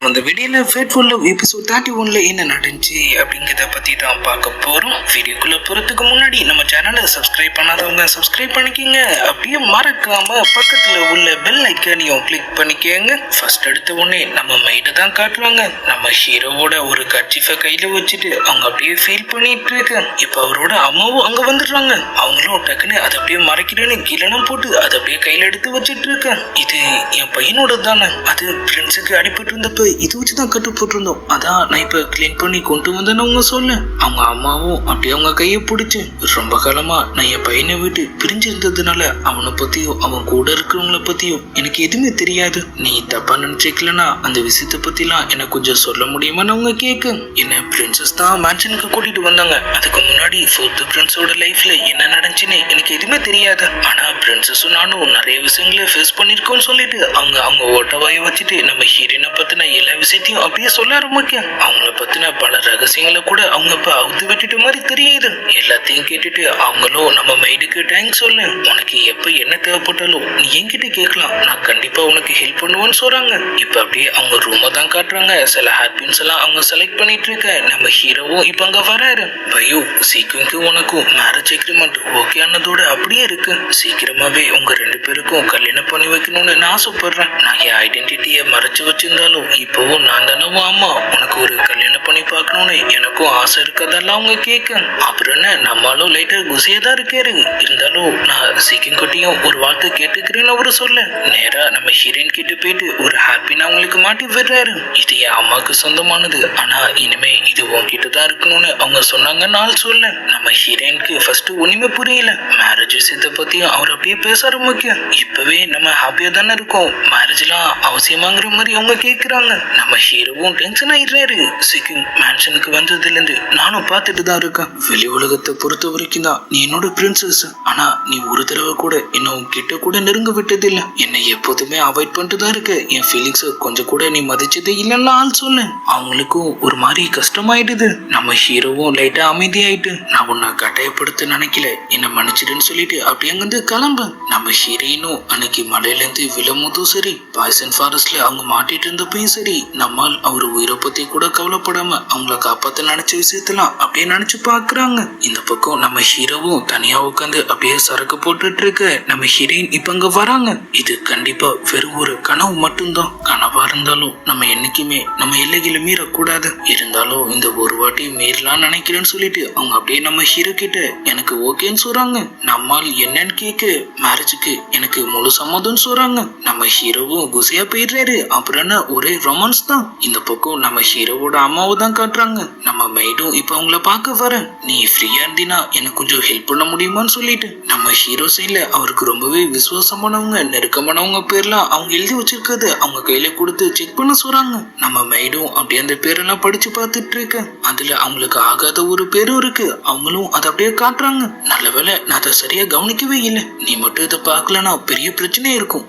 அந்த வீடியோல fateful love episode 31ல என்ன நடந்துச்சு அப்படிங்கிறத பத்தி தான் பார்க்க போறோம். வீடியோக்குள்ள போறதுக்கு முன்னாடி நம்ம சேனலை சப்ஸ்கிரைப் பண்ணாதவங்க சப்ஸ்கிரைப் பண்ணிக்கோங்க. அப்படியே மறக்காம பக்கத்துல உள்ள பெல் ஐக்கானையும் கிளிக் பண்ணிக்கோங்க. ஃபர்ஸ்ட் எடுத்த உடனே நம்ம மைட தான் காட்டுறாங்க. நம்ம ஹீரோவோட ஒரு கர்ச்சீஃபை கையில வச்சுட்டு அவங்க அப்படியே ஃபீல் பண்ணிட்டு இருக்காங்க. இப்போ அவரோட அம்மாவும் அங்க வந்துடுறாங்க. அவங்களும் டக்குன்னு அதை அப்படியே மறைக்கிறேன்னு கிளனம் போட்டு அதை அப்படியே கையில எடுத்து வச்சுட்டு இருக்காங்க. இது என் பையனோட தானே, அது ஃப்ரெண்ட்ஸுக்கு அடிபட்டு இருந்தப்ப இது வச்சுதான் கட்டு போட்டிருந்தோம். அதான் நான் இப்ப கிளீன் பண்ணி கொண்டு வந்தேன்னு அவங்க சொல்ல, அவங்க அம்மாவும் அப்படியே அவங்க கையை பிடிச்சு, ரொம்ப காலமா நான் என் பையனை விட்டு பிரிஞ்சிருந்ததுனால அவனை பத்தியும் அவன் கூட இருக்கிறவங்கள பத்தியும் எனக்கு எதுவுமே தெரியாது. நீ தப்பா நினைச்சிக்கலன்னா அந்த விஷயத்த பத்திலாம் எனக்கு கொஞ்சம் சொல்ல முடியுமான்னு அவங்க கேட்க, என்ன பிரின்சஸ் தான் மேன்ஷனுக்கு கூட்டிட்டு வந்தாங்க. அதுக்கு முன்னாடி ஃபோர்த் பிரின்ஸோட லைஃப்ல என்ன நடந்துச்சுன்னு எனக்கு எதுவுமே தெரியாது. ஆனா பிரின்சஸும் நானும் நிறைய விஷயங்களை ஃபேஸ் பண்ணிருக்கோம்னு சொல்லிட்டு அவங்க அவங்க ஓட்டவாயை வச்சுட்டு நம்ம ஹீரோயினை பத்தின எல்லா விஷயத்தையும் அப்படியே சொல்ல ஆரம்பிக்க, அவங்கள பத்தின பல ரகசியங்களை கூட அவங்க இப்ப அவுத்து விட்டுட்டு மாதிரி தெரியுது. எல்லாத்தையும் கேட்டுட்டு அவங்களும் நம்ம மைடுக்கு தேங்க்ஸ் சொல்லு, உனக்கு எப்ப என்ன தேவைப்பட்டாலும் நீ என்கிட்ட கேட்கலாம், நான் கண்டிப்பா உனக்கு ஹெல்ப் பண்ணுவேன்னு சொல்றாங்க. இப்ப அப்படியே அவங்க ரூமை தான் காட்டுறாங்க. சில ஹேர்பின்ஸ் எல்லாம் அவங்க செலக்ட் பண்ணிட்டு இருக்க நம்ம ஹீரோவும் இப்ப அங்க வராரு. பயோ சீக்கிரம் உனக்கும் மேரேஜ் அக்ரிமெண்ட் ஓகே ஆனதோட அப்படியே இருக்கு. சீக்கிரமாவே உங்க ரெண்டு பேருக்கும் கல்யாணம் பண்ணி வைக்கணும்னு நான் ஆசைப்படுறேன். நான் என் ஐடென்டிட்டியை மறைச்சு வச்சிருந்தாலும் இப்பவும் நான் தானே அம்மா, உனக்கு ஒரு கல்யாணம் பண்ணி பார்க்கணும்னு எனக்கும் ஆசை இருக்கதெல்லாம் அவங்க கேட்க, அப்புறம் என்ன நம்மளும் லைட்டா குசியா தான் இருக்காரு. இருந்தாலும் நான் சீக்கிரம் கட்டியும் ஒரு வார்த்தை கேட்டுக்கிறேன்னு அவரு சொல்ல, நேரா நம்ம ஹீரோயின் கிட்ட போயிட்டு ஒரு ஹாப்பின்னு அவங்களுக்கு மாட்டி விடுறாரு. இது என் அம்மாவுக்கு சொந்தமானது, ஆனா இனிமே இது உன்கிட்ட தான் இருக்கணும்னு அவங்க சொன்னாங்கன்னு ஆள் சொல்ல, நம்ம ஹீரோயினுக்கு ஃபர்ஸ்ட் ஒண்ணுமே புரியல. மேரேஜ் விஷயத்தை பத்தியும் அவர் அப்படியே பேச ஆரம்பிக்க, இப்பவே நம்ம ஹாப்பியா தானே இருக்கோம், மேரேஜ்லாம் அவசியமாங்கிற மாதிரி அவங்க கேட்கிறாங்க. நம்ம ஹீரோவும் டென்ஷன் ஆயிடுறாரு. சிக்கிங் மேன்ஷனுக்கு வந்ததுல இருந்து நானும் பார்த்துட்டு தான் இருக்கேன். வெளி உலகத்தை பொறுத்த வரைக்கும் தான் நீ என்னோட பிரின்சஸ், ஆனா நீ ஒரு தடவை கூட என்ன உன்கிட்ட கூட நெருங்க விட்டது இல்ல. என்னை எப்போதுமே அவாய்ட் பண்ணிட்டு தான் இருக்க. என் ஃபீலிங்ஸ் கொஞ்சம் கூட நீ மதிச்சதே இல்லைன்னு ஆள் சொல்ல, அவங்களுக்கும் ஒரு மாதிரி கஷ்டமாயிடுது. நம்ம ஹீரோவும் லைட்டா அமைதியாயிட்டு, நான் உன்னை கட்டாயப்படுத்த நினைக்கல, என்ன மன்னிச்சிடுன்னு சொல்லிட்டு அப்படி அங்கிருந்து கிளம்ப, நம்ம ஹீரோயினும் அன்னைக்கு மலையில இருந்து விழும்போதும் சரி, பாய்சன் ஃபாரஸ்ட்ல அவங்க மாட்டிட்டு இருந்தப்பையும் சரி, நம்மால் அவர் உயிரை பத்தி கூட கவலைப்படாம அவங்கள காப்பாத்த நினைச்ச விஷயத்தெல்லாம் அப்படியே நினைச்சு பாக்குறாங்க. இந்த பக்கம் நம்ம ஹீரோவும் தனியா உட்காந்து அப்படியே சரக்கு போட்டுட்டு இருக்க, நம்ம ஹீரோயின் இப்ப அங்க வராங்க. இது கண்டிப்பா வெறும் ஒரு கனவு மட்டும்தான். கனவா இருந்தாலும் நம்ம என்னைக்குமே நம்ம எல்லைகளை மீறக்கூடாது. இருந்தாலும் இந்த ஒரு வாட்டி மீறலாம்னு நினைக்கிறேன்னு சொல்லிட்டு அவங்க அப்படியே நம்ம ஹீரோ கிட்ட எனக்கு ஓகேன்னு சொல்றாங்க. நம்மால் என்னன்னு கேட்க, மேரேஜுக்கு எனக்கு முழு சம்மதம்னு சொல்றாங்க. நம்ம ஹீரோவும் குசியா போயிடுறாரு. அப்புறம் என்ன ஒரே ரொமான்ஸ் தான். இந்த பக்கம் நம்ம ஹீரோவோட அம்மாவை தான் காட்டுறாங்க. நம்ம மைடும் இப்ப அவங்கள பார்க்க வர, நீ ஃப்ரீயா இருந்தீனா எனக்கு கொஞ்சம் ஹெல்ப் பண்ண முடியுமான்னு சொல்லிட்டு நம்ம ஹீரோ சைட்ல அவருக்கு ரொம்பவே விசுவாசமானவங்க நெருக்கமானவங்க பேர்லாம் அவங்க எழுதி வச்சிருக்கிறது அவங்க கையில கொடுத்து செக் பண்ண சொல்றாங்க. நம்ம மைடும் அப்படியே அந்த பேரெல்லாம் படிச்சு பார்த்துட்டு இருக்க, அதுல அவங்களுக்கு ஆகாத ஒரு பேரும் இருக்கு. அவங்களும் அதை அப்படியே காட்டுறாங்க. நல்ல வேலை நான் அதை சரியா கவனிக்கவே இல்லை. நீ மட்டும் இதை பார்க்கலன்னா பெரிய பிரச்சனையே இருக்கும்.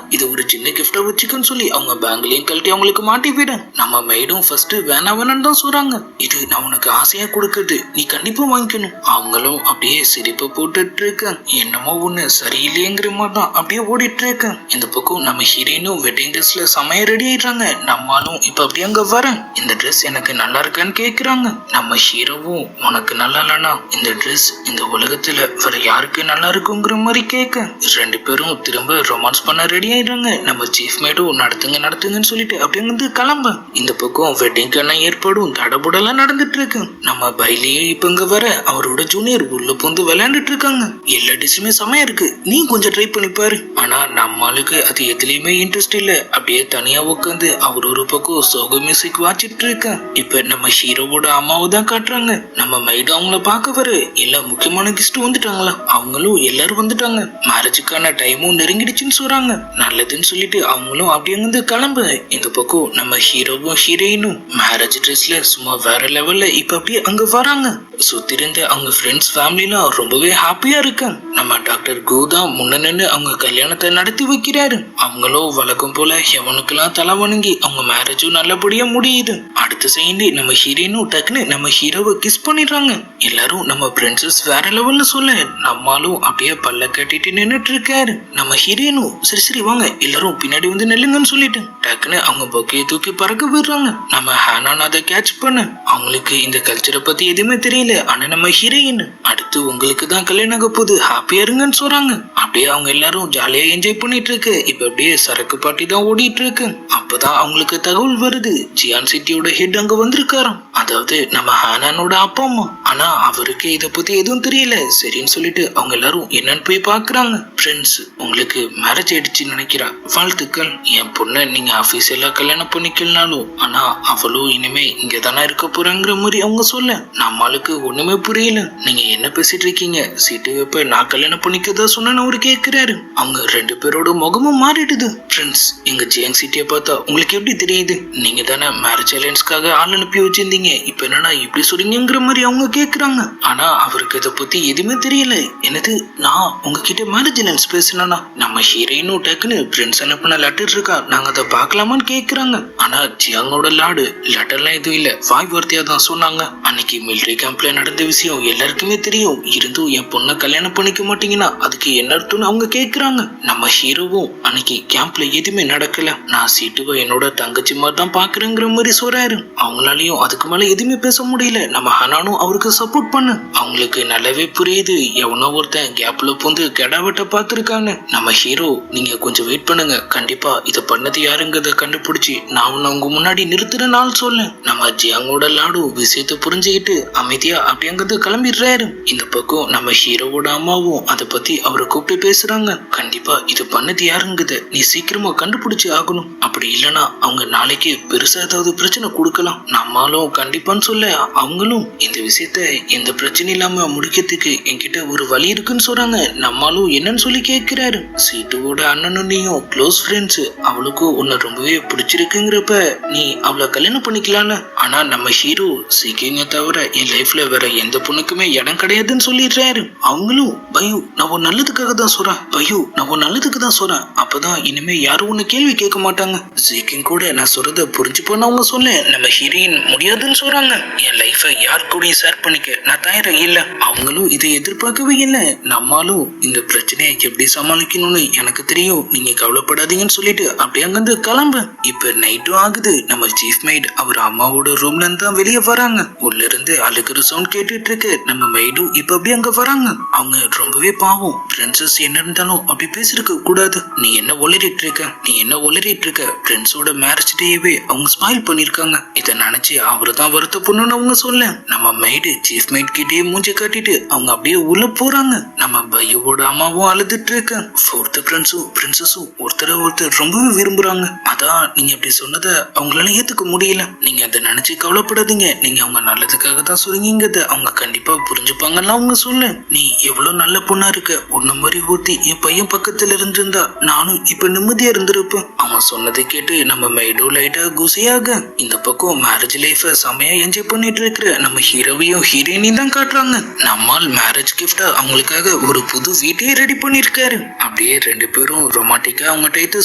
இது ஒரு சின்ன கிஃப்டா வச்சுக்கன்னு சொல்லி அவங்க பேங்க்லயும் கழட்டி அவங்களுக்கு மாட்டி விட, நம்ம மைடும் ஃபர்ஸ்ட் வேணான்னு தான் சொல்றாங்க. இது நான் உனக்கு ஆசையா கொடுக்குறது, நீ கண்டிப்பா வாங்கிக்கணும். அவங்களும் அப்படியே சிரிப்பை போட்டுட்டு இருக்க, என்னமோ ஒண்ணு சரியில்லைங்கிற மாதிரி தான் அப்படியே ஓடிட்டு இருக்க. இந்த பக்கம் நம்ம ஹீரோயினும் வெட்டிங் ட்ரெஸ்ல சமைய ரெடி ஆயிடுறாங்க. நம்மளும் இப்ப அப்படியே அங்க வர, இந்த ட்ரெஸ் எனக்கு நல்லா இருக்கான்னு கேக்குறாங்க. நம்ம ஹீரோவும் உனக்கு நல்லா இல்லைன்னா இந்த ட்ரெஸ் இந்த உலகத்துல வேற யாருக்கு நல்லா இருக்குங்கிற மாதிரி கேட்க, ரெண்டு பேரும் திரும்ப ரொமான்ஸ் பண்ண ரெடி ஆயிடுறாங்க. நம்ம சீஃப் மேடும் நடத்துங்கன்னு சொல்லிட்டு அப்படியே வந்து கிளம்ப, இந்த பக்கம் வெட்டிங்கான ஏற்பாடும் தடபுடலாம் நடந்துட்டு இருக்கு. நம்ம பைலியே இப்ப இங்க வர, அவரோட ஜூனியர் உள்ள பூந்து விளையாண்டுட்டு இருக்காங்க. எல்லா டிஷ்ஷுமே செமையா இருக்கு, நீ கொஞ்சம் ட்ரை பண்ணி பாரு. ஆனா நம்மளுக்கு அது எதுலயுமே இன்ட்ரெஸ்ட் இல்ல. அப்படியே தனியா உட்காந்து அவர் ஒரு பக்கம் சோக மியூசிக் வாச்சிட்டு இருக்க. இப்ப நம்ம ஹீரோவோட அம்மாவை தான் காட்டுறாங்க. நம்ம மைடு அவங்கள பார்க்க வர, எல்லா முக்கியமான கெஸ்ட் வந்துட்டாங்களா, அவங்களும் எல்லாரும் வந்துட்டாங்க. மேரேஜுக்கான டைமும் நெருங்கிடுச்சுன்னு சொல்றாங்க. நல்லதுன்னு சொல்லிட்டு அவங்களும் அப்படியே வந்து கிளம்ப, இந்த பக்கம் நம்ம ஹீரோவும் ஹீரோயினும் மேரேஜ் ட்ரெஸ்ல சும்மா வேற லெவல்ல இப்ப அப்படியே அங்க வராங்க. சுத்தி இருந்த அவங்க ஃப்ரெண்ட்ஸ் ஃபேமிலிலாம் ரொம்பவே ஹாப்பியா இருக்கு. நம்ம டாக்டர் கோதா முன்ன நின்று அவங்க கல்யாணத்தை நடத்தி வைக்கிறாரு. அவங்களும் வழக்கம் போல எவனுக்கெல்லாம் தலை வணங்கி அவங்க மேரேஜும் நல்லபடியா முடியுது. அடுத்த செகண்ட் நம்ம ஹீரோயினும் டக்குன்னு நம்ம ஹீரோவை கிஸ் பண்ணிடுறாங்க. எல்லாரும் நம்ம பிரின்சஸ் வேற லெவல்னு சொல்ல நம்மளும் அப்படியே பல்ல கட்டிட்டு நின்னுட்டு இருக்காரு. நம்ம ஹீரோயினும் சரி சரி வாங்க எல்லாரும் பின்னாடி வந்து நெல்லுங்கன்னு சொல்லிட்டு டக்குன்னு அவங்க பொக்கையை தூக்கி பறக்க விடுறாங்க. நம்ம ஹானான் அதை கேட்ச் பண்ண அவங்களுக்கு இந்த கல்ச்சரை பத்தி எதுவுமே தெரியல. ஆனா நம்ம ஹீரோயின் அடுத்து உங்களுக்கு தான் கல்யாணம் ஆக போகுது, ஹாப்பியா இருங்கன்னு சொல்றாங்க. அப்படியே அவங்க எல்லாரும் ஜாலியா என்ஜாய் பண்ணிட்டு இருக்கு. இப்ப அப்படியே சரக்கு பாட்டி தான் ஓடிட்டு இருக்கு. அப்பதான் அவங்களுக்கு தகவல் வருது, ஜியான் சிட்டியோட ஹெட் அங்க வந்திருக்காராம். அதாவது நம்ம ஹானானோட அப்பா அம்மா. ஆனா அவருக்கு இத பத்தி எதுவும் தெரியல. சரின்னு சொல்லிட்டு அவங்க எல்லாரும் என்னன்னு போய் பாக்குறாங்க. ஃப்ரெண்ட்ஸ் உங்களுக்கு மேரேஜ் ஆயிடுச்சுன்னு நினைக்கிறேன், வாழ்த்துக்கள். என் பொண்ணை நீங்க ஆபீஸியலா கல்யாணம் பண்ணிக்கலனாலும் ஆனா அவளும் இனிமே இங்க தானே இருக்க போறாங்கிற மாதிரி அவங்க சொல்ல நம்மளுக்கு ஒண்ணுமே புரியல. நீங்க என்ன பேசிட்டு இருக்கீங்க, சீட்டு வைப்ப நான் கல்யாணம் பண்ணிக்கதா சொன்னு அவரு கேக்குறாரு. அவங்க ரெண்டு பேரோட முகமும் மாறிடுது. ஃப்ரெண்ட்ஸ் எங்க ஜியாங் சிட்டியை பார்த்தா உங்களுக்கு எப்படி தெரியுது, நீங்க தானே மேரேஜ் அலையன்ஸ்க்காக ஆள் அனுப்பி வச்சிருந்தீங்க, இப்ப என்னன்னா இப்படி சொல்றீங்கிற மாதிரி அவங்க கேக்குறாங்க. ஆனா அவருக்கு இதை பத்தி எதுவுமே தெரியல. என்னது நான் உங்ககிட்ட மேரேஜ் அலையன்ஸ் பேசினா நம்ம ஹீரோயினும் டக்குன்னு ஃப்ரெண்ட்ஸ் அனுப்பின லெட்டர் இருக்கா, நாங்க அதை பார்க்கலாமான்னு கேக்குறாங்க. ஆனா ஜியாங்கோட லாடு லெட்டர்லாம் எதுவும் இல்ல, வாய் வார்த்தையா தான் சொன்னாங்க. அன்னைக்கு மிலிட்டரி கேம்ப்ல நடந்த விஷயம் எல்லாருக்குமே தெரியும், இருந்தும் என் பொண்ணை கல்யாணம் பண்ணிக்க மாட்டீங்கன்னா அதுக்கு என்ன அர்த்தம்னு அவங்க கேக்குறாங்க. நம்ம ஹீரோவும் அன்னைக்கு கேம்ப்ல எதுவுமே நடக்கல, நான் சீட்டுவை என்னோட தங்கச்சி மாதிரி தான் பாக்குறேங்கிற மாதிரி சொல்றாரு. அவங்களாலையும் அதுக்கு மேல எதுவுமே பேச முடியல. நம்ம ஹனானும் அவருக்கு சப்போர்ட் பண்ணு. அவங்களுக்கு நல்லாவே புரியுது எவனோ ஒருத்தன் கேப்ல பூந்து கெடாவட்ட பாத்துருக்கான்னு. நம்ம ஹீரோ நீங்க கொஞ்சம் வெயிட் பண்ணுங்க, கண்டிப்பா இத பண்ணது யாருங்கிறத கண்டுபிடிச்சு நான் உங்க முன்னாடி நிறுத்துற நாள் சொல்ல. நம்ம ஜியாங்கோட லாடு விஷயத்தை புரிஞ்சுக்கிட்டு அமைதியா அப்படிங்கிறது கிளம்பிடுறாரு. இந்த பக்கம் நம்ம ஹீரோவோட அம்மாவும் அதை பத்தி அவரை கூப்பிட்டு பேசுறாங்க. கண்டிப்பா இது பண்ணது யாருங்குத நீ சீக்கிரமா கண்டுபிடிச்சு ஆகணும், அப்படி இல்லைன்னா அவங்க நாளைக்கு பெருசா ஏதாவது பிரச்சனை கொடுக்கலாம். நம்மளும் கண்டிப்பான்னு சொல்ல அவங்களும் இந்த விஷயத்த எந்த பிரச்சனை இல்லாம முடிக்கிறதுக்கு என்கிட்ட ஒரு வழி இருக்குன்னு சொல்றாங்க. நம்மளும் என்னன்னு சொல்லி கேட்கிறாரு. சீட்டுவோட அண்ணனும் நீயும் க்ளோஸ் ஃப்ரெண்ட்ஸ், அவளுக்கும் உன்னை ரொம்பவே பிடிச்சிருக்குங்கிறப்ப நீ அவளை கல்யாணம் பண்ணிக்கலான்னு. ஆனா நம்ம ஹீரோ சீக்கிங்க தவிர என் லைஃப்ல வேற எந்த பொண்ணுக்குமே இடம் கிடையாதுன்னு சொல்லிடுறாரு. அவங்களும் பயு நான் உன் நல்லதுக்காக தான் சொல்றேன், பயு நான் உன் நல்லதுக்கு தான் சொல்றேன், அப்பதான் இனிமே யாரும் உன்னை கேள்வி கேட்க மாட்டாங்க. சீக்கிங் கூட நான் சொல்றத புரிஞ்சு போன அவங்க சொல்ல நம்ம ஹீரோயின் முடியாதுன்னு சொல்றாங்க. என் லைஃபை யார் கூடயும் ஷேர் பண்ணிக்க நான் தயாரா இல்ல. அவங்களும் இதை எதிர்பார்க்கவே இல்லை. நம்மளும் இந்த பிரச்சனையை எப்படி சமாளிக்கணும்னு எனக்கு தெரியும், நீங்க கவலைப்படாதீங்கன்னு சொல்லிட்டு அப்படியே அங்கிருந்து கிளம்பு. இப்ப நைட்டும் ஆகுது. நம்ம சீஃப் மெய்ட் அவர் அம்மாவோட ரூம்ல இருந்து தான் வெளியே வராங்க. உள்ள இருந்து அழுகிற சவுண்ட் கேட்டுட்டு இருக்கு. நம்ம மெய்டும் இப்ப அப்படியே அங்க வராங்க. அவங்க ரொம்பவே பாவம். பிரின்சஸ் என்ன இருந்தாலும் அப்படி பேசிருக்க கூடாது, நீ என்ன ஒளரிட்டு இருக்க, நீ என்ன ஒளரிட்டு இருக்க, பிரின்ஸோட மேரேஜ் டேவே அவங்க ஸ்பாயில் பண்ணிருக்காங்க, இதை நினைச்சு அவரு தான் வருத்தப்படணும்னு அவங்க சொல்ல நம்ம மெய்டு சீஃப் மெய்ட் கிட்டே மூஞ்சி காட்டிட்டு அவங்க அப்படியே உள்ள போறாங்க. நம்ம பையோட அம்மாவும் அழுதுட்டு இருக்க. ஃபோர்த் பிரின்சஸும் ஒருத்தர் ரொம்பவே விரும்புறாங்க. அதான் நீங்க அப்படி சொன்னதை அவங்களால ஏத்துக்க முடியல. நீங்க அதை நினைச்சு கவலைப்படாதீங்க, நீங்க அவங்க நல்லதுக்காக தான் சொல்றீங்கிறத அவங்க கண்டிப்பா புரிஞ்சுப்பாங்கன்னு அவங்க சொல்ல. நீ எவ்வளவு நல்ல பொண்ணா இருக்க, உன்ன மாதிரி ஊத்தி என் பையன் பக்கத்துல இருந்திருந்தா நானும் இப்ப நிம்மதியா இருந்திருப்பேன். அவன் சொன்னதை கேட்டு நம்ம மைடோ லைட்டா குசியாக. இந்த பக்கம் மேரேஜ் லைஃப செமையா என்ஜாய் பண்ணிட்டு இருக்கிற நம்ம ஹீரோவையும் ஹீரோயினையும் தான் காட்டுறாங்க. நம்மால் மேரேஜ் கிஃப்டா அவங்களுக்காக ஒரு புது வீட்டையே ரெடி பண்ணிருக்காரு. அப்படியே ரெண்டு பேரும் ரொமான்டிக்கா அவங்க டைத்தை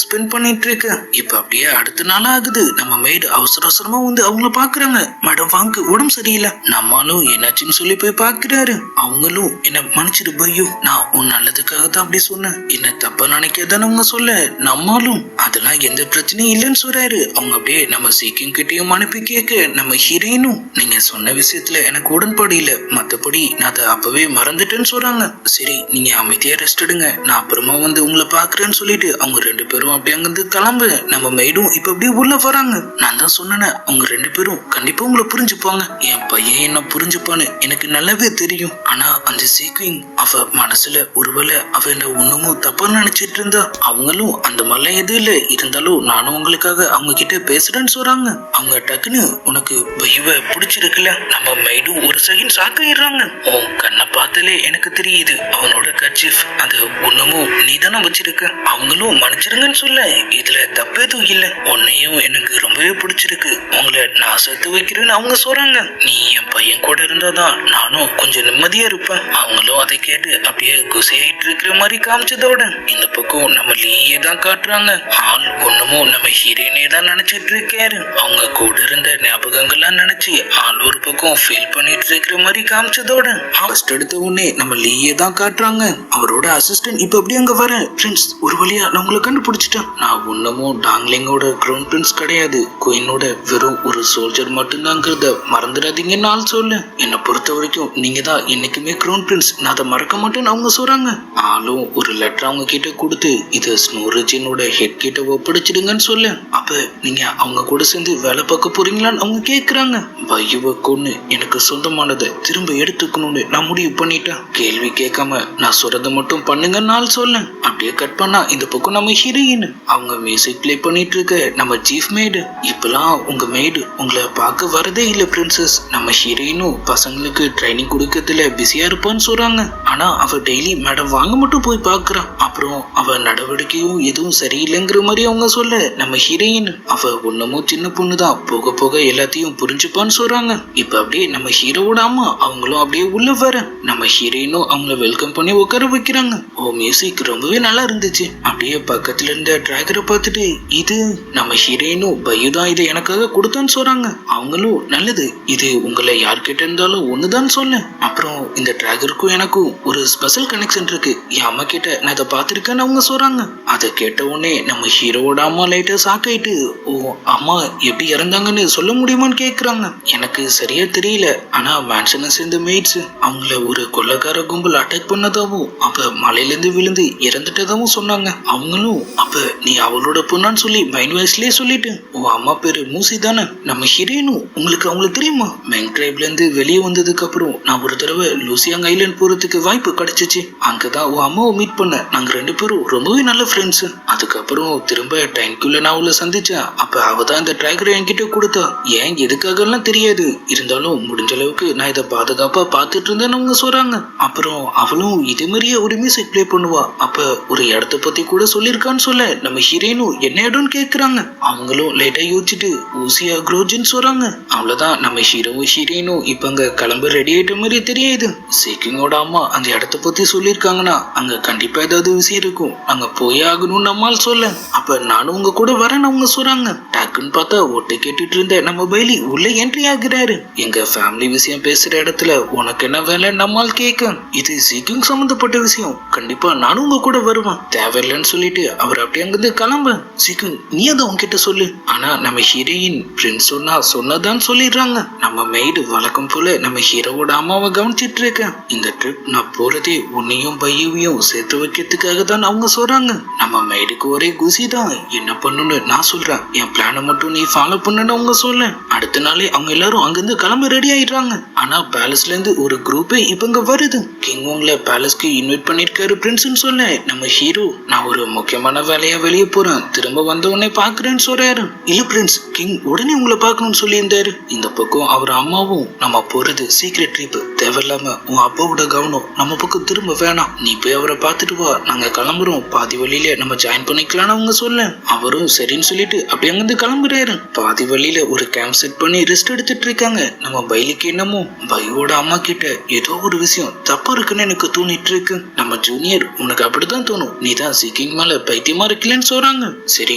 ஸ்பெண்ட் பண்ணிட்டு இருக்க. இப்ப அப்படியே அடுத்த நாள் ஆகுது. நம்ம மெய்டு அவசரமா வந்து அவங்கள பாக்குறாங்க. மேடம் வாங்க, உடம்பு சரியில்லை. நம்மளும் என்னாச்சுன்னு சொல்லி போய் பாக்குறாரு. அவங்களும் என்ன மன்னிச்சிடு பையோ, நான் உன் நல்லதுக்காக தான் அப்படி சொன்னேன், என்ன தப்பா நினைக்காதான்னு அவங்க சொல்ல நம்மளும் அதெல்லாம் எந்த பிரச்சனையும் இல்லைன்னு சொல்றாரு. அவங்க அப்படியே நம்ம சீக்கியம் கிட்டையும் அனுப்பி கேட்க நம்ம ஹீரோயினும் நீங்க சொன்ன விஷயத்துல எனக்கு உடன்பாடு இல்ல, மத்தபடி நான் அதை அப்பவே மறந்துட்டேன்னு சொல்றாங்க. சரி நீங்க அமைதியா ரெஸ்ட் எடுங்க, நான் அப்புறமா வந்து உங்களை பாக்குறேன்னு சொல்லிட்டு அவங்க ரெண்டு பேரும் அப்படியே அங்கிருந்து கிளம்பு. நம்ம மெய்டும் இப்ப அப்படியே உள்ள வராங்க. நான் தான் சொன்னேன் அவங்க ரெண்டு பேரும் கண்டிப்பா உங்களை புரிஞ்சுப்பாங்க, என் பையன் என்ன புரிஞ்சுப்பான்னு எனக்கு நல்லாவே தெரியும். ஆனா அந்த சீக்கிங் அவ மனசுல ஒருவேளை அவ என்ன ஒண்ணுமும் தப்பா நினைச்சிட்டு இருந்தா, அவங்களும் அந்த மாதிரிலாம் எதுவும் இல்லை, இருந்தாலும் நானும் உங்களுக்காக அவங்க கிட்ட பேசுறேன்னு சொல்றாங்க. அவங்க டக்குன்னு உனக்கு பையவை பிடிச்சிருக்குல்ல, நம்ம மைடும் ஒரு செகண்ட் சாக்காயிடுறாங்க. உன் கண்ணை பார்த்தாலே எனக்கு தெரியுது அவனோட கர்ச்சீஃப் அது ஒண்ணுமும் நீ தானே வச்சிருக்க, அவங்களும் மன்னிச்சிருங்கன்னு சொல்ல இதுல தப்பு எதுவும் இல்ல. உன்னையும் எனக்கு ரொம்பவே பிடிச்சிருக்கு, உங்களை நான் சேர்த்து வைக்கிறேன்னு அவங்க சொல்றாங்க. நீ என் பையன் கூட இருந்தாதான் நானும் கொஞ்சம் நிம்மதியா இருப்பேன். அவங்களும் அதை கேட்டு அப்படியே குசையாயிட்டு இருக்கிற மாதிரி காமிச்சதோட இந்த பக்கம் நம்ம லீயே தான் காட்டுறாங்க. ஆள் ஒண்ணுமும் நம்ம ஹீரோயினே தான் நினைச்சிட்டு இருக்காரு. அவங்க கூட இருந்த ஞாபகங்கள்லாம் நினைச்சு ஆள் ஒரு பக்கம் ஃபீல் பண்ணிட்டு இருக்கிற மாதிரி காமிச்சதோட ஃபர்ஸ்ட் எடுத்த உடனே நம்ம லீயே தான் காட்டுறாங்க. அவரோட அசிஸ்டன்ட் இப்ப எப்படி அங்க வர ஃப்ரெண்ட்ஸ், ஒரு வழியா நான் உங்களை கண்டுபிடிச்சிட்டேன். நான் ஒண்ணுமும் டாங்லிங்கோட க்ரௌன் பிரின்ஸ் கிடையாது, குயினோட வெறும் ஒரு சோல்ஜர் மட்டும்தாங்கிறத மறந்துடாதீங்கன்னு ஆள் சொல்லு. என்னை பொறுத்த வரைக்கும் நீங்க தான் என்னைக்குமே க்ரௌன் பிரின்ஸ், நான் அதை மறக்க மாட்டேன்னு அவங்க சொல்றாங்க. ஆளும் ஒரு லெட்டர் அவங்க கிட்ட கொடுத்து இதை ஸ்னோரிஜினோட ஹெட் கிட்ட ஒப்படைச்சிடுங்கன்னு சொல்லு. அப்ப நீங்க அவங்க கூட சேர்ந்து வேலை பார்க்க போறீங்களான்னு அவங்க கேக்குறாங்க. பையுவ கொன்னு எனக்கு சொந்தமானதை திரும்ப எடுத்துக்கணும்னு நான் முடிவு பண்ணிட்டேன். கேள்வி கேட்காம நான் சொல்றதை மட்டும் பண்ணுங்கன்னு ஆள் சொல்ல. அப்படியே கட் பண்ணா இந்த பக்கம் நம்ம ஹீரோயின் அவங்க மியூசிக் பிளே பண்ணிட்டு இருக்க நம்ம சீஃப் மெய்டு. இப்பெல்லாம் உங்க மெய்டு உங்களை பார்க்க வரதே இல்ல பிரின்சஸ். நம்ம ஹீரோயினும் பசங்களுக்கு ட்ரைனிங் கொடுக்கறதுல பிஸியா இருப்பான்னு சொல்றாங்க. ஆனா அவ டெய்லி மேடம் வாங்க மட்டும் போய் பாக்குறான். அப்புறம் அவ நடவடிக்கையும் எதுவும் சரியில்லைங்கிற மாதிரி அவங்க சொல்ல நம்ம ஹீரோயின் அவ ஒண்ணுமோ சின்ன பொண்ணுதான், போக போக எல்லாத்தையும் புரிஞ்சுப்பான்னு சொல்றாங்க. இப்ப அப்படியே நம்ம ஹீரோவோட அம்மா அவங்களும் அப்படியே உள்ள வர நம்ம ஹீரோயினும் அவங்கள வெல்கம் பண்ணி உட்கார வைக்கிறாங்க. ஓ மியூசிக் ரொம்பவே நல்லா இருந்துச்சு. அப்படியே பக்கத்துல இருந்த டிராகரை பார்த்துட்டு இது நம்ம ஹீரோயினும் பையு தான் இதை எனக்காக கொடுத்தான்னு சொல்றாங்க. அவங்களும் நல்லது, இது உங்களை யார்கிட்ட இருந்தாலும் ஒண்ணுதான் சொல்ல. அப்புறம் இந்த டிராகருக்கும் எனக்கும் ஒரு ஸ்பெஷல் கனெக்ஷன் இருக்கு, என் அம்மா கிட்ட நான் இதை பார்த்திருக்கேன்னு அவங்க சொல்றாங்க. அதை கேட்ட உடனே நம்ம ஹீரோவோட அம்மா லைட்டா சாக்காயிட்டு ஓ அம்மா எப்படி இறந்தாங்கன்னு சொல்ல முடியுமான்னு கேக்குறாங்க. எனக்கு சரியா தெரியல, ஆனா மேன்ஷனை சேர்ந்த மெய்ட்ஸ் அவங்கள ஒரு கொள்ளக்கார கும்பல் அட்டாக் பண்ணதாவும் அப்ப மலையில இருந்து விழுந்து இறந்துட்டதாவும் சொன்னாங்க. அவங்களும் அப்ப நீ அவளோட பொண்ணான்னு சொல்லி மைண்ட் வாய்ஸ்லயே சொல்லிட்டு உன் அம்மா பேரு மூசி தானே. நம்ம ஹீரோயினும் உங்களுக்கு அவங்களுக்கு தெரியுமா, மெங் ட்ரைப்ல இருந்து வெளியே வந்ததுக்கு அப்புறம் நான் ஒரு தடவை லூசியாங் ஐலண்ட் போறதுக்கு வாய்ப்பு கிடைச்சிச்சு. அங்கதான் உன் அம்மாவை மீட் பண்ண. நாங்க ரெண்டு பேரும் ரொம்பவே நல்ல ஃப்ரெண்ட்ஸ். அதுக்கப்புறம் திரும்ப டைம்குள்ள நான் அவளை சந்திச்சேன். அப்ப அவ தான் இந்த டிராகரை என்கிட்ட கொடுத்தா. ஏன் எதுக்காக எல்லாம் தெரியாது, இருந்தாலும் முடிஞ்ச அளவுக்கு நான் இதை பாதுகாப்பா பாத்துட்டு இருந்தேன்னு அவங்க சொல்றாங்க. அப்புறம் அவளும் இதே மாதிரியே ஒரு மியூசிக் பிளே பண்ணுவா. அப்ப ஒரு இடத்த பத்தி கூட சொல்லிருக்கான்னு சொல்ல நம்ம ஹீரோயினும் என்ன இடம்னு கேக்குறாங்க. அவங்களும் லைட்டா யோசிச்சுட்டு ஊசியா குரோஜின்னு சொல்றாங்க. அவ்வளவுதான் நம்ம ஹீரோவும் ஹீரோயினும் இப்ப அங்க கிளம்ப ரெடி ஆயிட்ட மாதிரி தெரியுது. சீக்கிங்கோட அம்மா அந்த இடத்த பத்தி சொல்லிருக்காங்கன்னா அங்க கண்டிப்பா ஏதாவது விஷயம் இருக்கும், அங்க போய் ஆகணும்னு நம்மால் சொல்ல. அப்ப நானும் உங்க கூட வரேன்னு அவங்க சொல்றாங்க. டக்குன்னு பார்த்தா ஒட்டு கேட்டுட்டு இருந்த நம்ம பைலி உள்ள என்ட்ரி ஆகுறாரு. எங்க ஃபேமிலி விஷயம் பேசுற இடத்துல உனக்கு என்ன வேலை நம்மால் கேட்க. இது சீக்கிங் சம்பந்தப்பட்ட விஷயம், கண்டிப்பா நானும் உங்க கூட வருவேன், தேவையில்லைன்னு சொல்லிட்டு அவர் அப்படியே அங்கிருந்து கிளம்ப. சீக்கிங் நீ அதை உன்கிட்ட சொல்லு. ஆனா நம்ம ஹீரோயின் பிரின்ஸ் சொன்னதான் சொல்லிடுறாங்க. நம்ம மெய்டு வழக்கம் போல நம்ம ஹீரோவோட அம்மாவை கவனிச்சிட்டு இருக்க. இந்த ட்ரிப் நான் போறதே உன்னையும் பையவையும் சேர்த்து வைக்கிறதுக்காக தான் அவங்க சொல்றாங்க. நம்ம மெய்டுக்கு ஒரே குசி தான், என்ன பண்ணணும்னு நான் சொல்றேன், என் பிளானை மட்டும் நீ ஃபாலோ பண்ணு அவங்க சொல்ல. அடுத்த நாளே அவங்க எல்லாரும் அங்கிருந்து கிளம்ப ரெடி ஆயிடுறாங்க. ஆனா பேலஸ்ல இருந்து ஒரு குரூப்பே இப்ப இங்க வருது. கிங் உங்களை பேலஸ்க்கு இன்வைட் பண்ணிருக்காரு பிரின்ஸ்னு சொல்ல நம்ம ஹீரோ நான் ஒரு முக்கியமான வேலையா வெளியே போறேன், திரும்ப வந்த உடனே பாக்குறேன்னு சொல்றாரு. இல்ல பிரின்ஸ், கிங் உடனே உங்களை பார்க்கணும்னு சொல்லி இருந்தாரு. இந்த பக்கம் அவர் அம்மாவும் நம்ம போறது சீக்ரெட் ட்ரிப், தேவையில்லாம உன் அப்பாவோட கவனம் நம்ம பக்கம் திரும்ப வேணாம், நீ போய் அவரை பார்த்துட்டு வா, நாங்க கிளம்புறோம், பாதி வழியில நம்ம ஜாயின் பண்ணிக்கலாம்னு அவங்க சொல்ல. அவரும் சரின்னு சொல்லிட்டு அப்படி அங்கிருந்து கிளம்புறாரு. பாதி வழியில ஒரு கேம்ப் செட் பண்ணி ரெஸ்ட் எடுத்துட்டு இருக்காங்க. நம்ம பைலிக்கு என்னமோ பையோட அம்மா கிட்ட ஏதோ ஒரு விஷயம் தப்பா இருக்குன்னு எனக்கு தோணிட்டு இருக்கு. நம்ம ஜூனியர் உனக்கு அப்படிதான் தோணும், நீ தான் சீக்கிங் மேல பைத்தியமா இருக்கலன்னு சொல்றாங்க. சரி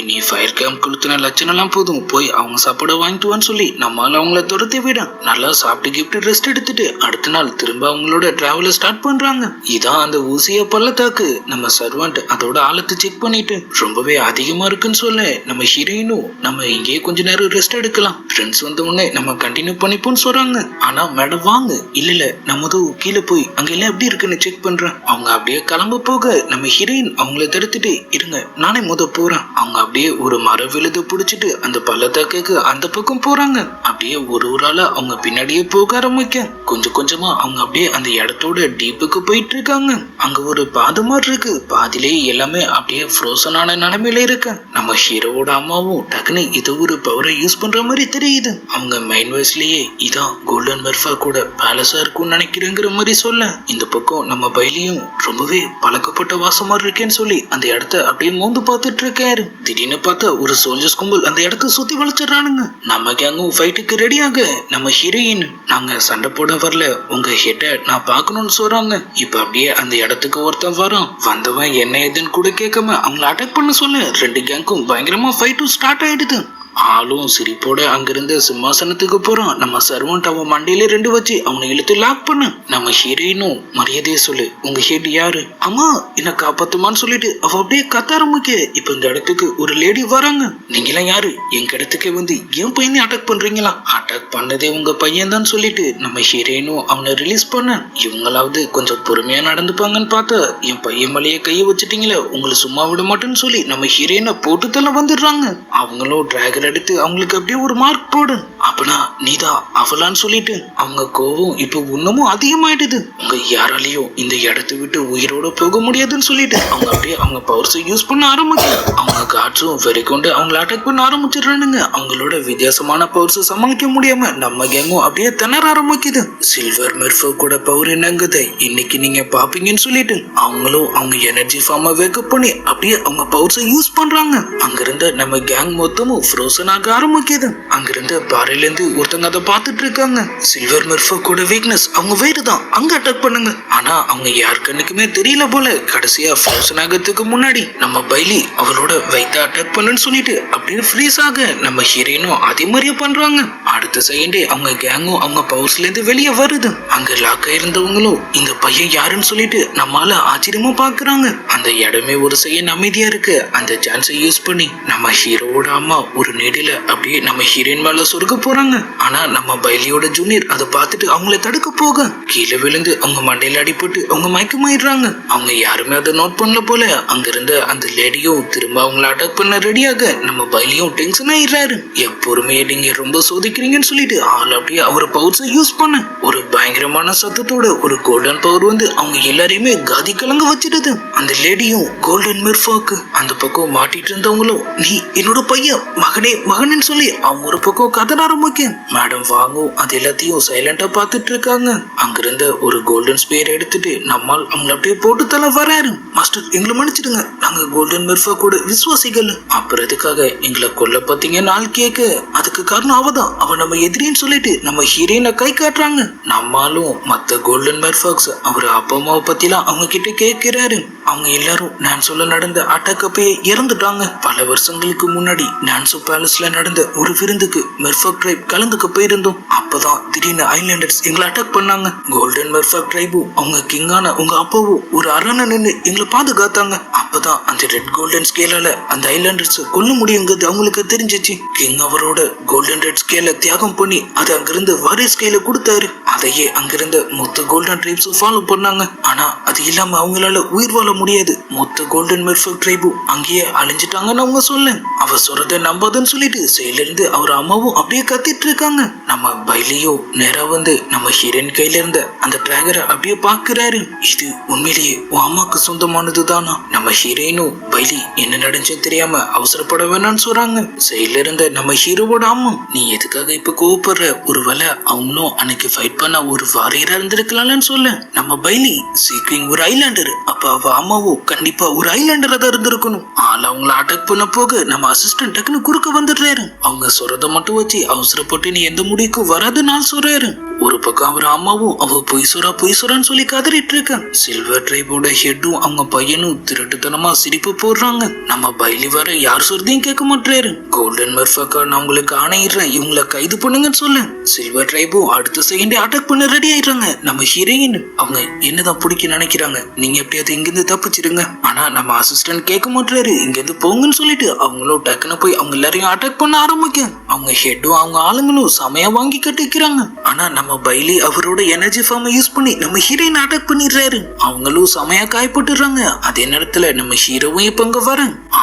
நீ ஃபயர் கேம்ப் கொளுத்தின லட்சணம் எல்லாம் போதும், போய் அவங்க சாப்பாட வாங்கிட்டு வான்னு சொல்லி நம்மளால அவங்கள துரத்தி விட நல்லா சாப்பிட்டு கிஃப்ட் ரெஸ்ட் எடுத்துட்டு அடுத்த நாள் திரும்ப அவங்களோட டிராவல ஸ்டார்ட் பண்றாங்க. இதான் அந்த ஊசிய பள்ளத்தாக்கு. நம்ம சர்வன்ட் அதோட ஆழத்தை செக் பண்ணிட்டு ரொம்பவே அதிகமா இருக்குன்னு சொல்ல நம்ம ஹீரோயினும் நம்ம இங்கேயே கொஞ்ச நேரம் ரெஸ்ட் எடுக்கலாம், ஃப்ரெண்ட்ஸ் வந்த உடனே நம்ம கண்டினியூ பண்ணிப்போம்னு சொல்றாங்க. ஆனா மேடம் வாங்க, இல்ல நம்ம கீழே போய் அங்க எல்லாம் எப்படி இருக்குன்னு செக் பண்றேன். அவங்க அப்படியே கிளம்ப போக நம்ம ஹீரோயின் அவங்கள தடுத்துட்டு இருங்க நானே போறேன். அவங்க அப்படியே ஒரு மர விழுத புடிச்சிட்டு அந்த பள்ளத்தாக்கு அந்த பக்கம் போறாங்க. அப்படியே ஒரு ஆளா அவங்க பின்னாடியே போக ஆரம்பிக்க கொஞ்சம் கொஞ்சமா வேகமா அவங்க அப்படியே அந்த இடத்தோட டீப்புக்கு போயிட்டு இருக்காங்க. அங்க ஒரு பாதை மாதிரி இருக்கு. பாதிலே எல்லாமே அப்படியே ஃப்ரோசனான நிலைமையில இருக்கு. நம்ம ஹீரோவோட அம்மாவும் டக்குன்னு இது ஒரு பவரை யூஸ் பண்ற மாதிரி தெரியுது. அவங்க மைண்ட் வாய்ஸ்லயே இதான் கோல்டன் மெர்ஃபா கூட பேலஸா இருக்கும்னு நினைக்கிறேங்கிற மாதிரி சொல்ல, இந்த பக்கம் நம்ம பைலியும் ரொம்பவே பழக்கப்பட்ட வாசமா இருக்கேன்னு சொல்லி அந்த இடத்த அப்படியே மோந்து பார்த்துட்டு இருக்காரு. திடீர்னு பார்த்தா ஒரு சோல்ஜர்ஸ் கும்பல் அந்த இடத்த சுத்தி வளைச்சிடறானுங்க. நம்ம கேங்கும் ஃபைட்டுக்கு ரெடியாக நம்ம ஹீரோயின் நாங்க சண்டை போட வரல, உங்க ஹெட்ட நான் பார்க்கணும்னு சொல்றாங்க. இப்ப அப்படியே அந்த இடத்துக்கு ஒருத்தன் வரான். வந்தவன் என்ன ஏதுன்னு கூட கேட்காம அவங்கள அட்டாக் பண்ண சொல்ல ரெண்டு கேங்கும் பயங்கரமா ஃபைட்டும் ஸ்டார்ட் ஆயிடுது. ஆளும் சிரிப்போட அங்கிருந்து சிம்மாசனத்துக்கு போறான். நம்ம சர்வன்ட் அவன் மண்டையில ரெண்டு வச்சு அவனை இழுத்து லாக் பண்ண நம்ம ஹீரோயினும் மரியாதையை சொல்லு, உங்க ஹெட் யாரு? அம்மா என்ன காப்பாத்துமான்னு சொல்லிட்டு அவ அப்படியே கத்த ஆரம்பிக்க. இப்ப இந்த இடத்துக்கு ஒரு லேடி வராங்க. நீங்களாம் யாரு? எங்க இடத்துக்கே வந்து என் பையனை அட்டாக் பண்றீங்களா? அட்டாக் பண்ணதே உங்க பையன் தான் சொல்லிட்டு நம்ம ஹீரோயினும் அவனை ரிலீஸ் பண்ண. இவங்களாவது கொஞ்சம் பொறுமையா நடந்துப்பாங்கன்னு பார்த்தா என் பையன் மேலேயே கையை வச்சுட்டீங்களே, உங்களை சும்மா விட மாட்டேன்னு சொல்லி நம்ம ஹீரோயினை போட்டு தள்ள வந்துடுறாங்க. அவங்களும் டிராகன் எடுத்து அவங்களுக்கு அப்படியே ஒரு மார்க் போடு, அப்பனா நீதான் அவளான்னு சொல்லிட்டு அவங்க கோவம் இப்ப இன்னமும் அதிகமாயிடுது. உங்க யாராலையும் இந்த இடத்தை விட்டு உயிரோட போக முடியாதுன்னு சொல்லிட்டு அவங்க அப்படியே அவங்க பவர்ஸை யூஸ் பண்ண ஆரம்பிச்சு அவங்க காட்சும் வெறி கொண்டு அவங்களை அட்டாக் பண்ண ஆரம்பிச்சிடுறானுங்க. அவங்களோட வித்தியாசமான பவர்ஸை சமாளிக்க முடியாம நம்ம கேங்கும் அப்படியே திணற ஆரம்பிக்குது. சில்வர் மெர்ஃபோ கூட பவர் என்னங்குதை இன்னைக்கு நீங்க பாப்பீங்கன்னு சொல்லிட்டு அவங்களும் அவங்க எனர்ஜி ஃபார்மை வேக்கப் பண்ணி அப்படியே அவங்க பவர்ஸை யூஸ் பண்றாங்க. அங்கிருந்த நம்ம கேங் மொத்தமும் ஃப்ரோசனாக ஆரம்பிக்குது. அங்கிருந்து பாறையில இருந்து ஒருத்தங்க அதை பார்த்துட்டு இருக்காங்க. சில்வர் மெர்ஃபோ கூட வீக்னஸ் அவங்க வெயிட் தான், அங்க அட்டாக் பண்ணுங்க. ஆனா அவங்க யார் கண்ணுக்குமே தெரியல போல. கடைசியா ஃப்ரோசன் ஆகிறதுக்கு முன்னாடி நம்ம பைலி அவளோட வைத்த அட்டாக் பண்ணுன்னு சொல்லிட்டு அப்படியே ஃப்ரீஸ் ஆக நம்ம ஹீரோயினும் அதே மாதிரியே பண்றாங்க. அடுத்த செகண்டே அவங்க கேங்கும் அவங்க பவர்ஸ்ல இருந்து வெளியே வருது. அங்க லாக் ஆயிருந்தவங்களும் இந்த பையன் யாருன்னு சொல்லிட்டு நம்மால ஆச்சரியமா பாக்குறாங்க. அந்த இடமே ஒரு செகண்ட் அமைதியா இருக்கு. அந்த சான்ஸை யூஸ் பண்ணி நம்ம ஹீரோவோட அம்மா ஒரு நேடில அப்படியே நம்ம ஹீரோயின் மேல சொருக போறாங்க. ஆனா நம்ம பைலியோட ஜூனியர் அதை பார்த்துட்டு அவங்கள தடுக்க போக கீழே விழுந்து அவங்க மண்டையில அடிபட்டு அவங்க மயக்கமாயிடுறாங்க. அவங்க யாருமே அதை நோட் பண்ணல போல. அங்க இருந்த அந்த லேடியும் திரும்ப அவங்கள அட்டாக் பண்ண ரெடியாக நம்ம பைலியும் டென்ஷன் ஆயிடுறாரு. எப்பொறுமையே நீங்க ரொம்ப சோதிக்கிறீங்கன்னு சொல்லிட்டு ஆள் அப்படியே அவர் பவர்ஸை யூஸ் பண்ண ஒரு பயங்கரமான சத்தத்தோட ஒரு கோல்டன் பவர் வந்து அவங்க எல்லாரையுமே காதி கலங்க வச்சிடுது. அந்த லேடியும் கோல்டன் மெர்ஃபாக்கு அந்த பக்கம் மாட்டிட்டு இருந்தவங்களும் நீ என்னோட பையன் மகனே மகன்னு சொல்லி அவங்க ஒரு பக்கம் கதற ஆரம்பிக்க மேடம் வாங்கும் அது எல்லாத்தையும் சைலண்டா பாத்துட்டு இருக்காங்க. அங்கிருந்த ஒரு கோல்டன் ஸ்பியர் எடுத்துட்டு நம்மால் அவங்களை அப்படியே போட்டு தலை வராரு. மாஸ்டர் எங்களை மன்னிச்சிடுங்க, நாங்க கோல்டன் மெர்ஃபா கூட விசுவாசிகள். அப்புறம் எதுக்காக எங்களை கொல்ல பார்த்தீங்க நாள் கேட்க அதுக்கு காரணம் அவதான், அவன் நம்ம எதிரின்னு சொல்லிட்டு நம்ம ஹீரோயினை கை காட்டுறாங்க. நம்மாலும் மத்த கோல்டன் மெர்ஃபாக்ஸ் அவர் அப்பா அம்மாவை பத்திலாம் அவங்க கிட்ட கேட்கிறாரு. அவங்க எல்லாரும் நான்சோல நடந்த அட்டாக் அப்பயே இறந்துட்டாங்க. பல வருஷங்களுக்கு முன்னாடி நான்சோ பேலஸ்ல நடந்த ஒரு விருந்துக்கு மெர்ஃபாக் ட்ரைப் கலந்துக்க போயிருந்தோம். அப்பதான் திடீர்னு ஐலாண்டர்ஸ் எங்களை அட்டாக் பண்ணாங்க. கோல்டன் மெர்ஃபாக் ட்ரைபும் அவங்க கிங்கான உங்க அப்பாவும் ஒரு அரணை நின்று எங்களை பாதுகாத்தாங்க. அப்பதான் அந்த ரெட் கோல்டன் ஸ்கேலால அந்த ஐலாண்டர்ஸ் கொல்ல முடியுங்கிறது அவங்களுக்கு தெரிஞ்சிச்சு. கிங் அவரோட கோல்டன் ரெட் ஸ்கேல தியாகம் பண்ணி அதை அங்கிருந்து வாரியர் ஸ்கேல கொடுத்தாரு. அதையே அங்கிருந்த மொத்த கோல்டன் ட்ரைப்ஸும் ஃபாலோ பண்ணாங்க. ஆனா அது இல்லாம அவங்களால உயிர் வாழ முடியாது. மொத்த கோல்டன் மெர்ஃபாக் ட்ரைபும் அங்கேயே அழிஞ்சிட்டாங்கன்னு அவங்க சொல்ல அவ சொல்றதை நம்பாதுன்னு சொல்லிட்டு செயல இருந்து அவர் அம்மாவும் அப்படியே கத்திட்டு இருக்காங்க. நம்ம பைலியோ நேரா வந்து நம்ம ஹீரோயின் கையில இருந்த அந்த டிராகரை அப்படியே பாக்குறாரு. இது உண்மையிலேயே உன் அம்மாக்கு சொந்தமானது தானா? நம்ம ஹீரோயினும் பைலி என்ன நடந்துச்சுன்னு தெரியாம அவசரப்பட வேணாம்னு சொல்றாங்க. செயல இருந்த நம்ம ஹீரோவோட அம்மா நீ எதுக்காக இப்ப கோவப்படுற? ஒருவேளை அவங்களும் அன்னைக்கு ஃபைட் பண்ண ஒரு வாரியரா இருந்திருக்கலாம்னு சொல்ல நம்ம பைலி சீக்கிங் ஒரு ஐலாண்டர், அப்ப அவ அம்மாவோ கண்டிப்பா ஒரு ஐலாண்டரா தான் இருந்திருக்கணும். ஆள் அவங்கள அட்டாக் பண்ண போக நம்ம அசிஸ்டன்ட் டக்குன்னு குறுக்க வந்துடுறாரு. அவங்க சொல்றத மட்டும் வச்சு அவசரப்பட்டு நீ எந்த முடிவுக்கும் வராது நாள் சொல்றாரு. ஒரு பக்கம் அவர் அம்மாவும் அவ பொய் சொரான்னு சொல்லி கதறிட்டு இருக்க. சில்வர் ட்ரைபோட ஹெட்டும் அவங்க பையனும் திருட்டுத்தனமா சிரிப்பு போடுறாங்க. நம்ம பைலி வர யார் சொல்றதையும் கேட்க மாட்டாரு. கோல்டன் மெர்ஃபாக்கா நான் உங்களுக்கு ஆணையிடுறேன் இவங்களை கைது பண்ணுங்கன்னு சொல்ல சில்வர் ட்ரைபும் அடுத்த செகண்டே அட்டாக் பண்ண ரெடி ஆயிடுறாங்க. நம்ம ஹீரோயின் அவங்க என்னதான் பிடிக்க நினைக்கிறாங்க, நீங்க எப்படியாவது இங்கிருந்து தப்பிச்சிருங்க. ஆனா நம்ம அசிஸ்டன்ட் கேட்க மாட்டாரு, இங்கிருந்து போங்கன்னு சொல்லிட்டு அவங்களும் டக்குன்னு போய் அவங்க எல்லாரையும் அட்டாக் பண்ண ஆரம்பிக்க அவங்க ஹெட்டும் அவங்க ஆளுங்களும் செமையா வாங்கி கட்டிக்கிறாங்க. ஆனா நம்ம பைலி அவரோட எனர்ஜி ஃபார்மை யூஸ் பண்ணி நம்ம ஹீரோயின் அட்டாக் பண்ணிடுறாரு. அவங்களும் செமையா காயப்பட்டுறாங்க. அதே நேரத்துல நம்ம ஹீரோவும் இப்ப அங்க வர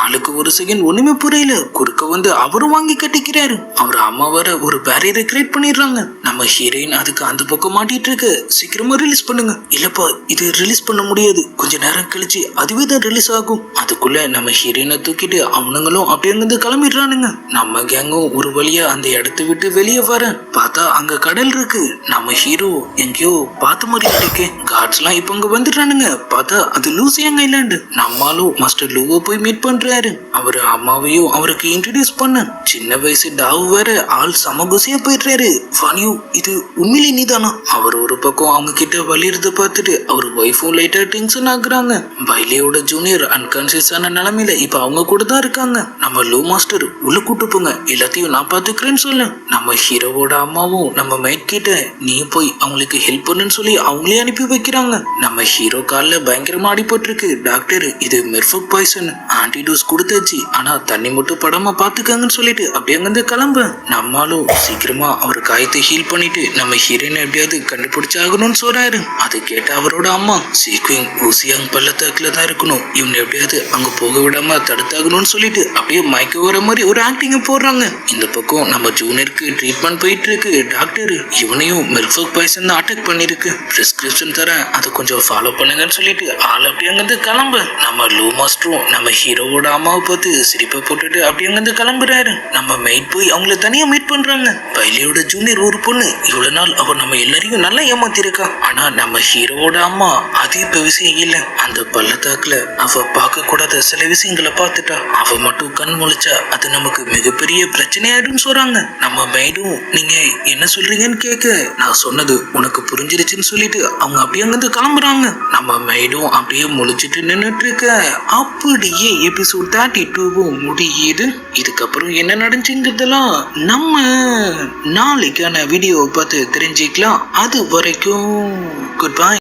ஆளுக்கு ஒரு செகண்ட் ஒண்ணுமே புரியல. குறுக்க வந்து அவரும் வாங்கி கட்டிக்கிறாரு. அவர் அம்மா வர ஒரு பேரியரை கிரியேட் பண்ணிடுறாங்க. நம்ம ஹீரோயின் அதுக்கு அந்த பக்கம் மாட்டிட்டு இருக்கு. சீக்கிரமா ரிலீஸ் பண்ணுங்க. இல்லப்பா இது ரிலீஸ் பண்ண முடியாது, கொஞ்ச நேரம் கழிச்சு அதுவே தான் ரிலீஸ் ஆகும். அதுக்குள்ள நம்ம ஹீரோயினை தூக்கிட்டு அவனுங்களும் அப்படியே அங்கிருந்து கிளம்பிடுறானுங்க. நம்ம கேங்கும் ஒரு வழியா அந்த இடத்தை விட்டு வெளியே வர பார்த்தா அங்க கடல் இருக்கு. நம்ம ஹீரோ எங்கேயோ பார்த்த மாதிரி இருக்கு. கார்ட்ஸ் எல்லாம் இப்ப அங்க வந்துடுறானுங்க. பார்த்தா அது லூசியாங் ஐலாண்டு. நம்மளும் மாஸ்டர் லூவை போய் மீட் பண்றாரு. அவரு அம்மாவையும் அவருக்கு இன்ட்ரடியூஸ் பண்ண. சின்ன வயசு டாவ் வேற ஆள் சமகுசியா போயிடுறாரு. ஃபனியூ இது உண்மையிலே நீதானா? அவர் ஒரு பக்கம் அவங்க கிட்ட வலியுறத பார்த்துட்டு அவர் ஒய்ஃபும் லைட்டா டென்ஷன் ஆகுறாங்க. பைலியோட ஜூனியர் அன்கான்சியஸ் ஆன நிலைமையில இப்ப அவங்க கூட தான் இருக்காங்க. நம்ம லூ மாஸ்டர் உள்ள கூட்டு போங்க, எல்லாத்தையும் நான் பாத்துக்கிறேன்னு சொல்ல நம்ம ஹீரோவோட அம்மாவும் நம்ம மைட் கிட்ட நீ போய் அவங்களுக்கு ஹெல்ப் பண்ணுன்னு சொல்லி அவங்களே அனுப்பி வைக்கிறாங்க. நம்ம ஹீரோ காலில் பயங்கரமா அடிபட்டிருக்கு. டாக்டர் இது மெர்ஃபக் பாய்சன், ஆன்டிடோஸ் கொடுத்தாச்சு, ஆனா தண்ணி மட்டும் படாம பாத்துக்காங்கன்னு சொல்லிட்டு அப்படியே அங்கிருந்து கிளம்ப. நம்மளும் சீக்கிரமா அவர் காயத்தை ஹீல் பண்ணிட்டு நம்ம ஹீரோயின் எப்படியாவது கண்டுபிடிச்சு ஆகணும்னு சொல்றாரு. அது கேட்ட அவரோட அம்மா சீக்விங் ஊசியாங் பள்ளத்தாக்குல தான் இருக்கணும், இவனை எப்படியாவது அங்க போக விடாம தடுத்தாகணும்னு சொல்லிட்டு அப்படியே மயக்க வர மாதிரி ஒரு ஆக்டிங்க போடுறாங்க. இந்த பக்கம் நம்ம ஜூனியருக்கு ட்ரீட்மெண்ட் போயிட்டு இருக்கு. டாக்டர் இவனையும் மெர்ஃபக் பாய்சன் தான் அட்டாக் பண்ணிருக்கு, பிரிஸ்கிரிப்ஷன் தரேன், அதை கொஞ்சம் ஃபாலோ பண்ணுங்கன்னு சொல்லிட்டு ஆள் அப்படியே அங்கிருந்து கிளம்ப. நம்ம லூ மாஸ்டரும் நம்ம ஹீரோவோட அம்மாவை பார்த்து சிரிப்பை போட்டுட்டு அப்படியே அங்கிருந்து கிளம்புறாரு. நம்ம மெய்ட் போய் அவங்கள தனியா மீட் பண்றாங்க. பைலியோட ஜூனியர் ஒரு பொண்ணு, இவ்வளவு நாள் அவ நம்ம எல்லாரையும் நல்லா ஏமாத்திருக்கா. ஆனா நம்ம ஹீரோவோட அம்மா அது இப்ப விஷயம் இல்ல. அந்த பள்ளத்தாக்குல அவ பார்க்க கூடாத சில விஷயங்களை பார்த்துட்டா. அவ மட்டும் கண் முழிச்சா அது நமக்கு மிகப்பெரிய பிரச்சனையாயிடும் சொல்றாங்க. நம்ம மெய்டும் நீங்க என்ன சொல்றீங்கன்னு கேட்க நான் சொன்னது உனக்கு புரிஞ்சிருச்சுன்னு சொல்லிட்டு அவங்க அப்படியே அங்கிருந்து கிளம்புறாங்க. நம்ம மெய்டும் அப்படியே முழிச்சிட்டு நின்னுட்டு இருக்க. அப்படியே எபிசோட் 32 முடியுது. இதுக்கப்புறம் என்ன நடந்துச்சுங்கிறதெல்லாம் நம்ம நாளைக்கான வீடியோ பார்த்து தெரிஞ்சுக்கலாம். அது வரைக்கும் குட் பை.